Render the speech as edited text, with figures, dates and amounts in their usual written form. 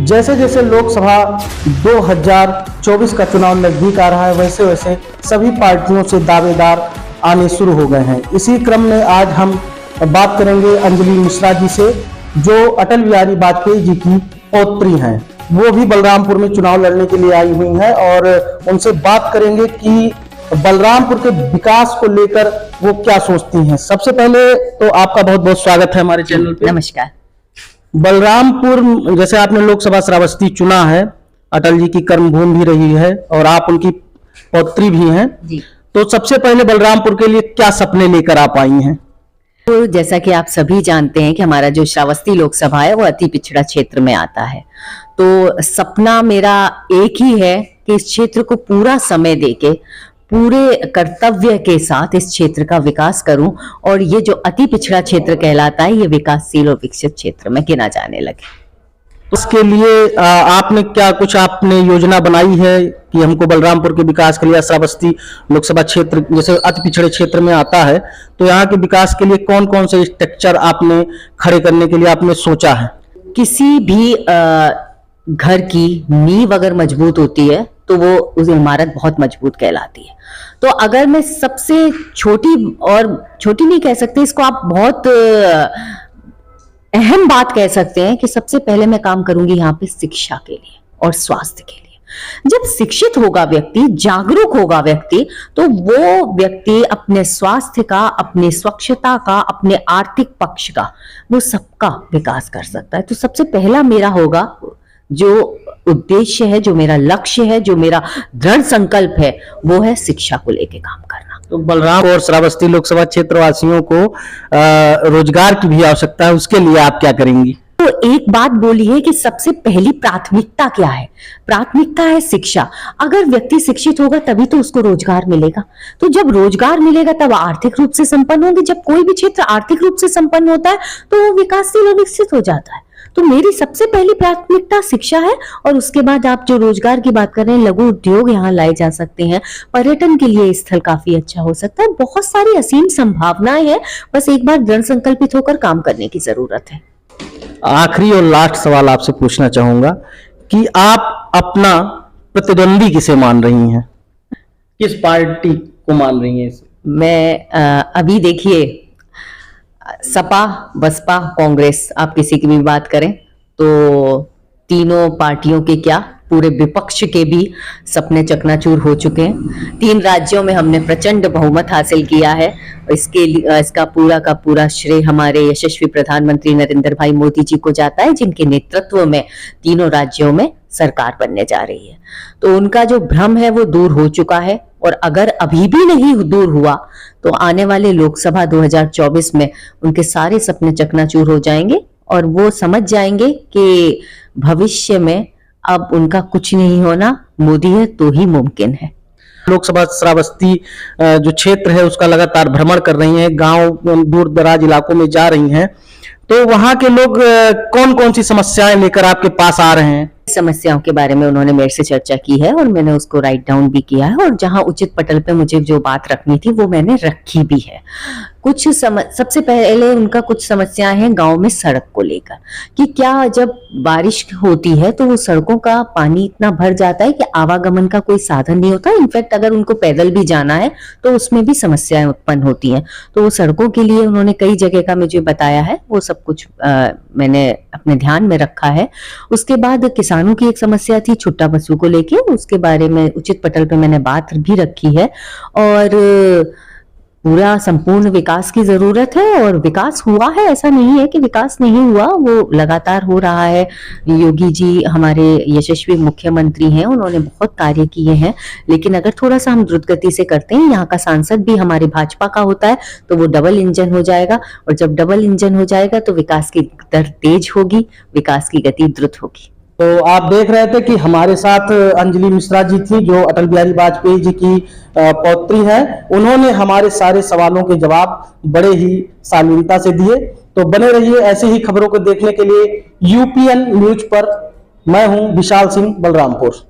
जैसे जैसे लोकसभा 2024 का चुनाव नजदीक आ रहा है, वैसे वैसे सभी पार्टियों से दावेदार आने शुरू हो गए हैं। इसी क्रम में आज हम बात करेंगे अंजलि मिश्रा जी से, जो अटल बिहारी वाजपेयी जी की पौत्री हैं। वो भी बलरामपुर में चुनाव लड़ने के लिए आई हुई हैं और उनसे बात करेंगे कि बलरामपुर के विकास को लेकर वो क्या सोचती हैं। सबसे पहले तो आपका बहुत बहुत स्वागत है हमारे चैनल पे। नमस्कार। बलरामपुर, जैसे आपने लोकसभा श्रावस्ती चुना है, अटल जी की कर्मभूमि भी रही है और आप उनकी पौत्री भी हैं जी। तो सबसे पहले बलरामपुर के लिए क्या सपने लेकर आप आई हैं? तो जैसा कि आप सभी जानते हैं कि हमारा जो श्रावस्ती लोकसभा है वो अति पिछड़ा क्षेत्र में आता है। तो सपना मेरा एक ही है कि इस क्षेत्र को पूरा समय देके पूरे कर्तव्य के साथ इस क्षेत्र का विकास करूं और ये जो अति पिछड़ा क्षेत्र कहलाता है ये विकासशील और विकसित क्षेत्र में गिना जाने लगे। उसके लिए आपने योजना बनाई है कि हमको बलरामपुर के विकास के लिए, श्रावस्ती लोकसभा क्षेत्र जैसे अति पिछड़े क्षेत्र में आता है, तो यहाँ के विकास के लिए कौन कौन से स्ट्रक्चर आपने खड़े करने के लिए आपने सोचा है? किसी भी घर की नींव अगर मजबूत होती है तो वो उस इमारत बहुत मजबूत कहलाती है। तो अगर मैं सबसे छोटी नहीं कह सकते इसको, आप बहुत अहम बात कह सकते हैं कि सबसे पहले मैं काम करूंगी यहाँ पे शिक्षा के लिए और स्वास्थ्य के लिए। जब शिक्षित होगा व्यक्ति, जागरूक होगा व्यक्ति, तो वो व्यक्ति अपने स्वास्थ्य का, अपने स्वच्छता का, अपने आर्थिक पक्ष का, वो सबका विकास कर सकता है। तो सबसे पहला मेरा होगा, जो उद्देश्य है, जो मेरा लक्ष्य है, जो मेरा दृढ़ संकल्प है, वो है शिक्षा को लेके काम करना। तो बलरामपुर और श्रावस्ती लोकसभा क्षेत्र वासियों को रोजगार की भी आवश्यकता है, उसके लिए आप क्या करेंगी? तो एक बात बोली है कि सबसे पहली प्राथमिकता क्या है? प्राथमिकता है शिक्षा। अगर व्यक्ति शिक्षित होगा तभी तो उसको रोजगार मिलेगा। तो जब रोजगार मिलेगा तब आर्थिक रूप से संपन्न होंगे। जब कोई भी क्षेत्र आर्थिक रूप से संपन्न होता है तो वो विकासशील और विकसित हो जाता है। तो मेरी सबसे पहली प्राथमिकता शिक्षा है और उसके बाद आप जो रोजगार की बात कर रहे हैं, लघु उद्योग यहाँ लाए जा सकते हैं। पर्यटन के लिए स्थल काफी अच्छा हो सकता है। बहुत सारी असीम संभावनाएं हैं, बस एक बार दृढ़ संकल्पित होकर काम करने की जरूरत है। आखिरी और लास्ट सवाल आपसे पूछना चाहूंगा कि आप अपना प्रतिद्वंदी किसे मान रही हैं? किस पार्टी को मान रही हैं? मैं अभी देखिए, सपा, बसपा, कांग्रेस, आप किसी की भी बात करें तो तीनों पार्टियों के क्या, पूरे विपक्ष के भी सपने चकनाचूर हो चुके हैं। 3 राज्यों में हमने प्रचंड बहुमत हासिल किया है। इसका पूरा का पूरा श्रेय हमारे यशस्वी प्रधानमंत्री नरेंद्र भाई मोदी जी को जाता है, जिनके नेतृत्व में तीनों राज्यों में सरकार बनने जा रही है। तो उनका जो भ्रम है वो दूर हो चुका है और अगर अभी भी नहीं दूर हुआ तो आने वाले लोकसभा 2024 में उनके सारे सपने चकनाचूर हो जाएंगे और वो समझ जाएंगे कि भविष्य में अब उनका कुछ नहीं होना, मोदी है तो ही मुमकिन है। लोकसभा श्रावस्ती जो क्षेत्र है उसका लगातार भ्रमण कर रही हैं, गांव दूर दराज इलाकों में जा रही हैं, तो वहां के लोग कौन कौन सी समस्याएं लेकर आपके पास आ रहे हैं? समस्याओं के बारे में उन्होंने मेरे से चर्चा की है और मैंने उसको राइट डाउन भी किया है और जहां उचित पटल पे मुझे जो बात रखनी थी वो मैंने रखी भी है। सबसे पहले उनका कुछ समस्याएं हैं गांव में सड़क को लेकर, कि क्या जब बारिश होती है तो वो सड़कों का पानी इतना भर जाता है कि आवागमन का कोई साधन नहीं होता। इनफैक्ट अगर उनको पैदल भी जाना है तो उसमें भी समस्याएं उत्पन्न होती हैं। तो वो सड़कों के लिए उन्होंने कई जगह का मुझे बताया है, वो सब कुछ मैंने अपने ध्यान में रखा है। उसके बाद किसानों की एक समस्या थी छुट्टा पशु को लेके, उसके बारे में उचित पटल पे मैंने बात भी रखी है और पूरा संपूर्ण विकास की जरूरत है और विकास हुआ है, ऐसा नहीं है कि विकास नहीं हुआ, वो लगातार हो रहा है। योगी जी हमारे यशस्वी मुख्यमंत्री हैं, उन्होंने बहुत कार्य किए हैं, लेकिन अगर थोड़ा सा हम द्रुत गति से करते हैं, यहाँ का सांसद भी हमारे भाजपा का होता है तो वो डबल इंजन हो जाएगा और जब डबल इंजन हो जाएगा तो विकास की दर तेज होगी, विकास की गति द्रुत होगी। तो आप देख रहे थे कि हमारे साथ अंजलि मिश्रा जी थी, जो अटल बिहारी वाजपेयी जी की पौत्री है। उन्होंने हमारे सारे सवालों के जवाब बड़े ही शालीनता से दिए। तो बने रहिए ऐसे ही खबरों को देखने के लिए यूपीएन न्यूज पर। मैं हूं विशाल सिंह, बलरामपुर।